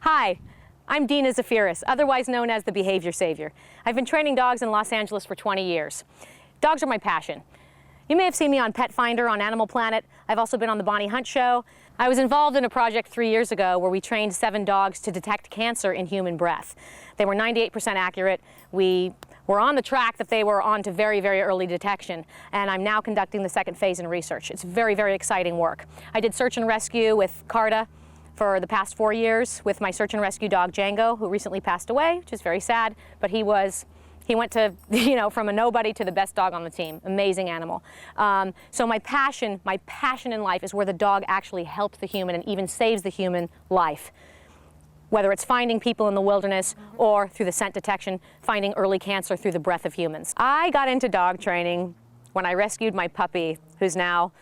Hi, I'm Dina Zaphiris, otherwise known as the Behavior Savior. I've been training dogs in Los Angeles for 20 years. Dogs are my passion. You may have seen me on Pet Finder on Animal Planet. I've also been on the Bonnie Hunt Show. I was involved in a project 3 years ago where we trained 7 dogs to detect cancer in human breath. They were 98% accurate. We were on the track that they were on to very, very early detection, and I'm now conducting the second phase in research. It's very, very exciting work. I did search and rescue with CARTA for the past 4 years with my search and rescue dog Django, who recently passed away, which is very sad, but he went to, from a nobody to the best dog on the team. Amazing animal. So my passion in life is where the dog actually helps the human and even saves the human life. Whether it's finding people in the wilderness or through the scent detection, finding early cancer through the breath of humans. I got into dog training when I rescued my puppy, who's now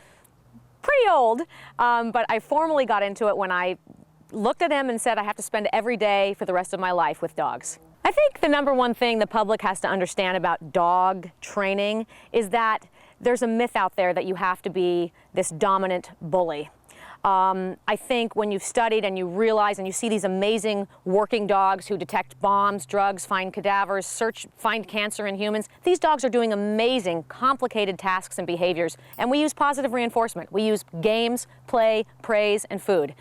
pretty old, but I formally got into it when I looked at him and said I have to spend every day for the rest of my life with dogs. I think the number one thing the public has to understand about dog training is that there's a myth out there that you have to be this dominant bully. I think when you've studied and you realize and you see these amazing working dogs who detect bombs, drugs, find cadavers, find cancer in humans, these dogs are doing amazing, complicated tasks and behaviors, and we use positive reinforcement. We use games, play, praise, and food.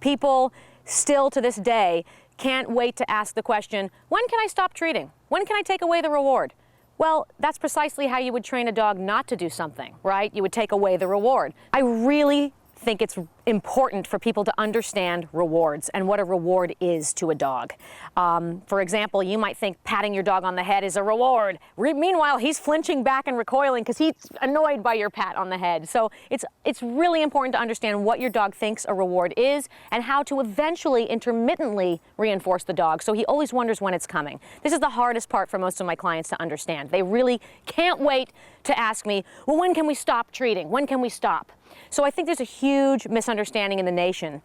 People still to this day can't wait to ask the question, when can I stop treating? When can I take away the reward? Well, that's precisely how you would train a dog not to do something, right? You would take away the reward. I really think it's important for people to understand rewards and what a reward is to a dog. For example, you might think patting your dog on the head is a reward. Meanwhile, he's flinching back and recoiling because he's annoyed by your pat on the head. So it's really important to understand what your dog thinks a reward is and how to eventually intermittently reinforce the dog so he always wonders when it's coming. This is the hardest part for most of my clients to understand. They really can't wait to ask me, well, when can we stop treating? When can we stop? So I think there's a huge misunderstanding in the nation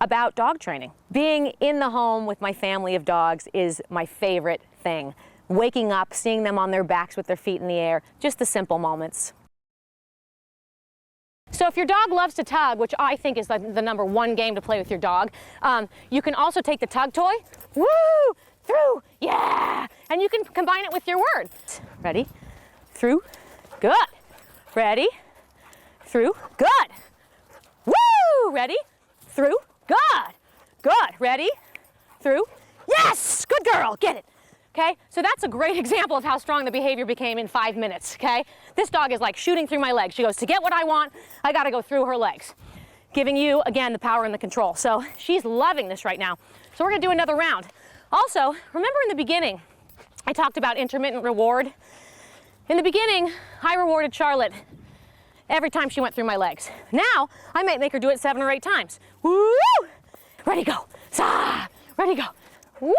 about dog training. Being in the home with my family of dogs is my favorite thing. Waking up, seeing them on their backs with their feet in the air, just the simple moments. So if your dog loves to tug, which I think is the number one game to play with your dog, you can also take the Tug Toy, woo, through, yeah, and you can combine it with your word. Ready, through, good, ready, through, good. Woo! Ready? Through, good. Good. Ready? Through. Yes! Good girl. Get it. Okay? So that's a great example of how strong the behavior became in 5 minutes. Okay? This dog is like shooting through my legs. She goes, to get what I want, I got to go through her legs. Giving you, again, the power and the control. So she's loving this right now. So we're going to do another round. Also, remember in the beginning, I talked about intermittent reward. In the beginning, I rewarded Charlotte every time she went through my legs. Now, I might make her do it 7 or 8 times. Woo! Ready, go. Sa! Ready, go. Woo!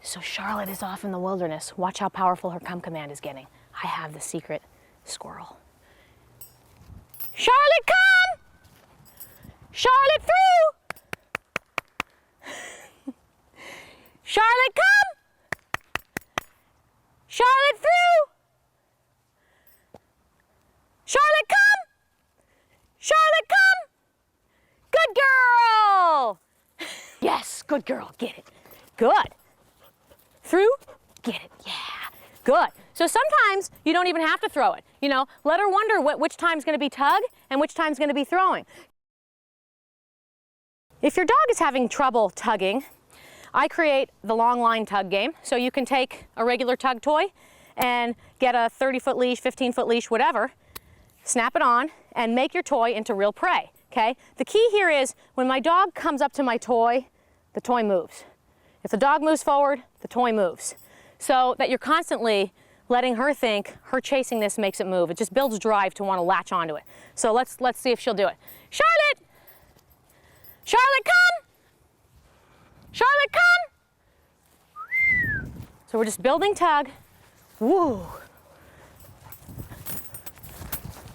So Charlotte is off in the wilderness. Watch how powerful her come command is getting. I have the secret squirrel. Charlotte, come! Charlotte, through! Charlotte, come! Charlotte, through! Charlotte, come! Charlotte, come! Good girl! Yes, good girl, get it. Good. Through, get it, yeah. Good. So sometimes you don't even have to throw it. Let her wonder which time's gonna be tug and which time's gonna be throwing. If your dog is having trouble tugging, I create the Longline Tug game, so you can take a regular Tug Toy and get a 30-foot leash, 15-foot leash, whatever, snap it on, and make your toy into real prey, okay? The key here is when my dog comes up to my toy, the toy moves. If the dog moves forward, the toy moves. So that you're constantly letting her think her chasing this makes it move. It just builds drive to want to latch onto it. So let's see if she'll do it. Charlotte! Charlotte, come! Charlotte, come! So we're just building tug. Woo!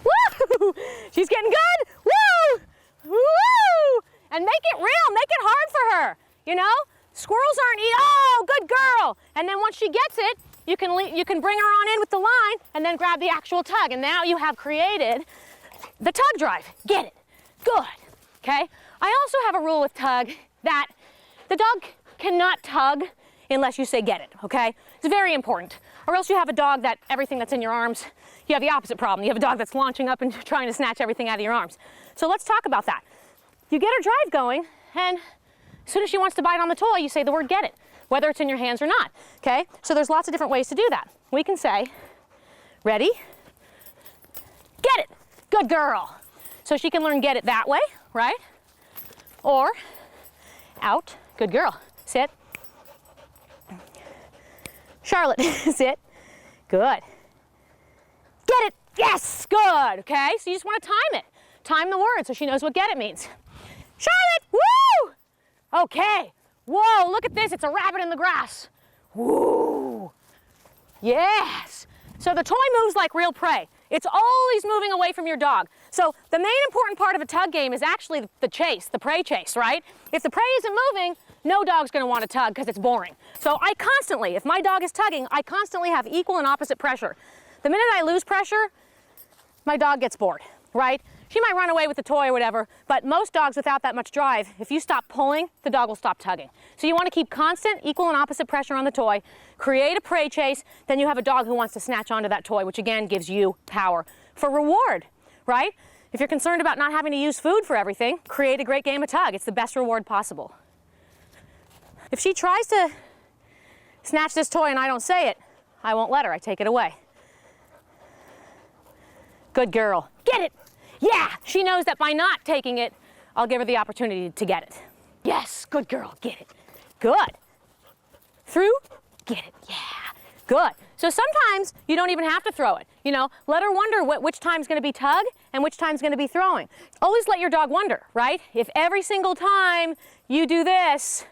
Woo! She's getting good! Woo! Woo! And make it real, make it hard for her. Squirrels aren't eating, oh, good girl. And then once she gets it, you can bring her on in with the line and then grab the actual tug. And now you have created the tug drive. Get it. Good. okay? I also have a rule with Tug that the dog cannot tug unless you say get it, okay? It's very important. Or else you have a dog that everything that's in your arms, you have the opposite problem. You have a dog that's launching up and trying to snatch everything out of your arms. So let's talk about that. You get her drive going, and as soon as she wants to bite on the toy, you say the word get it, whether it's in your hands or not, okay? So there's lots of different ways to do that. We can say, ready, get it, good girl. So she can learn get it that way, right? Or out, good girl, sit. Charlotte, sit, good. Get it, yes, good, okay? So you just want to time it. Time the word so she knows what get it means. Charlotte, woo! Okay, whoa, look at this, it's a rabbit in the grass. Woo! Yes! So the toy moves like real prey. It's always moving away from your dog. So the main important part of a tug game is actually the chase, the prey chase, right? If the prey isn't moving, no dog's gonna want to tug because it's boring. So I constantly, if my dog is tugging, I constantly have equal and opposite pressure. The minute I lose pressure, my dog gets bored, right? She might run away with the toy or whatever, but most dogs without that much drive, if you stop pulling, the dog will stop tugging. So you want to keep constant, equal and opposite pressure on the toy, create a prey chase, then you have a dog who wants to snatch onto that toy, which again gives you power. For reward, right? If you're concerned about not having to use food for everything, create a great game of tug. It's the best reward possible. If she tries to snatch this toy and I don't say it, I won't let her, I take it away. Good girl, get it. Yeah, she knows that by not taking it, I'll give her the opportunity to get it. Yes, good girl, get it. Good. Through, get it, yeah, good. So sometimes you don't even have to throw it. You know, let her wonder which time's gonna be tug and which time's gonna be throwing. Always let your dog wonder, right? If every single time you do this,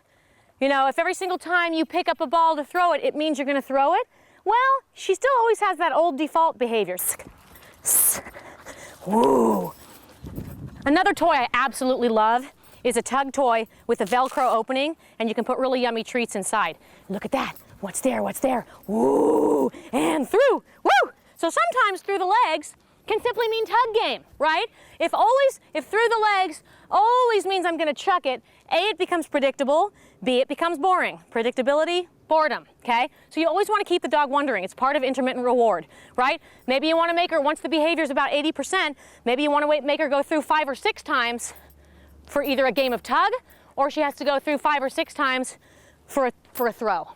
you know, if every single time you pick up a ball to throw it, it means you're gonna throw it, well, she still always has that old default behavior. Woo! Another toy I absolutely love is a Tug Toy with a Velcro opening, and you can put really yummy treats inside. Look at that. What's there? What's there? Woo! And through. Woo! So sometimes through the legs can simply mean tug game, right? If through the legs always means I'm going to chuck it, A, it becomes predictable, B, it becomes boring. Predictability, boredom, okay? So you always want to keep the dog wondering. It's part of intermittent reward, right? Maybe you want to make her, once the behavior's about 80%, maybe you want to make her go through 5 or 6 times for either a game of tug, or she has to go through 5 or 6 times for a throw.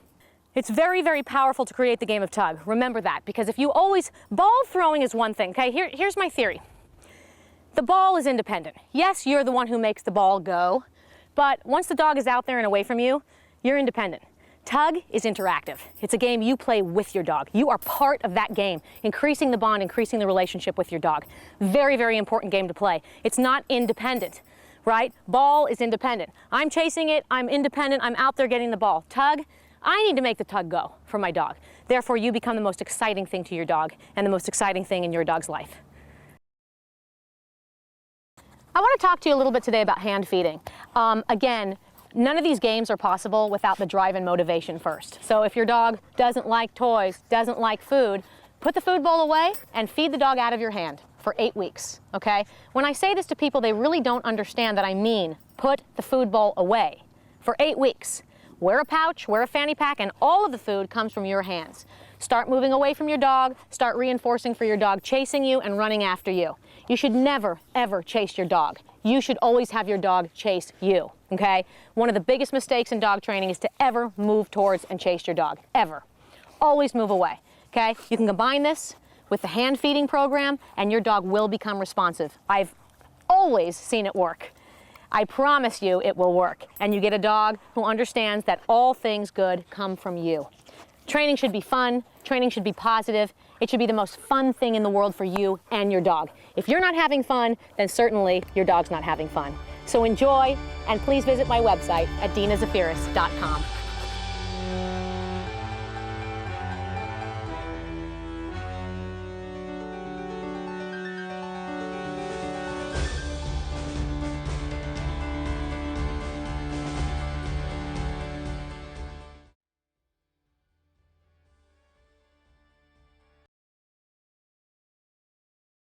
It's very, very powerful to create the game of tug. Remember that, because if you always, ball throwing is one thing, okay? Here's my theory. The ball is independent. Yes, you're the one who makes the ball go, but once the dog is out there and away from you, you're independent. Tug is interactive. It's a game you play with your dog. You are part of that game, increasing the bond, increasing the relationship with your dog. Very, very important game to play. It's not independent, right? Ball is independent. I'm chasing it, I'm independent, I'm out there getting the ball. Tug, I need to make the tug go for my dog. Therefore, you become the most exciting thing to your dog and the most exciting thing in your dog's life. I want to talk to you a little bit today about hand feeding. Again, none of these games are possible without the drive and motivation first. So if your dog doesn't like toys, doesn't like food, put the food bowl away and feed the dog out of your hand for 8 weeks, okay? When I say this to people, they really don't understand that I mean put the food bowl away for 8 weeks. Wear a pouch, wear a fanny pack, and all of the food comes from your hands. Start moving away from your dog, start reinforcing for your dog chasing you and running after you. You should never, ever chase your dog. You should always have your dog chase you, okay? One of the biggest mistakes in dog training is to ever move towards and chase your dog, ever. Always move away, okay? You can combine this with the hand feeding program and your dog will become responsive. I've always seen it work. I promise you it will work. And you get a dog who understands that all things good come from you. Training should be fun, training should be positive. It should be the most fun thing in the world for you and your dog. If you're not having fun, then certainly your dog's not having fun. So enjoy, and please visit my website at dinazaphiris.com.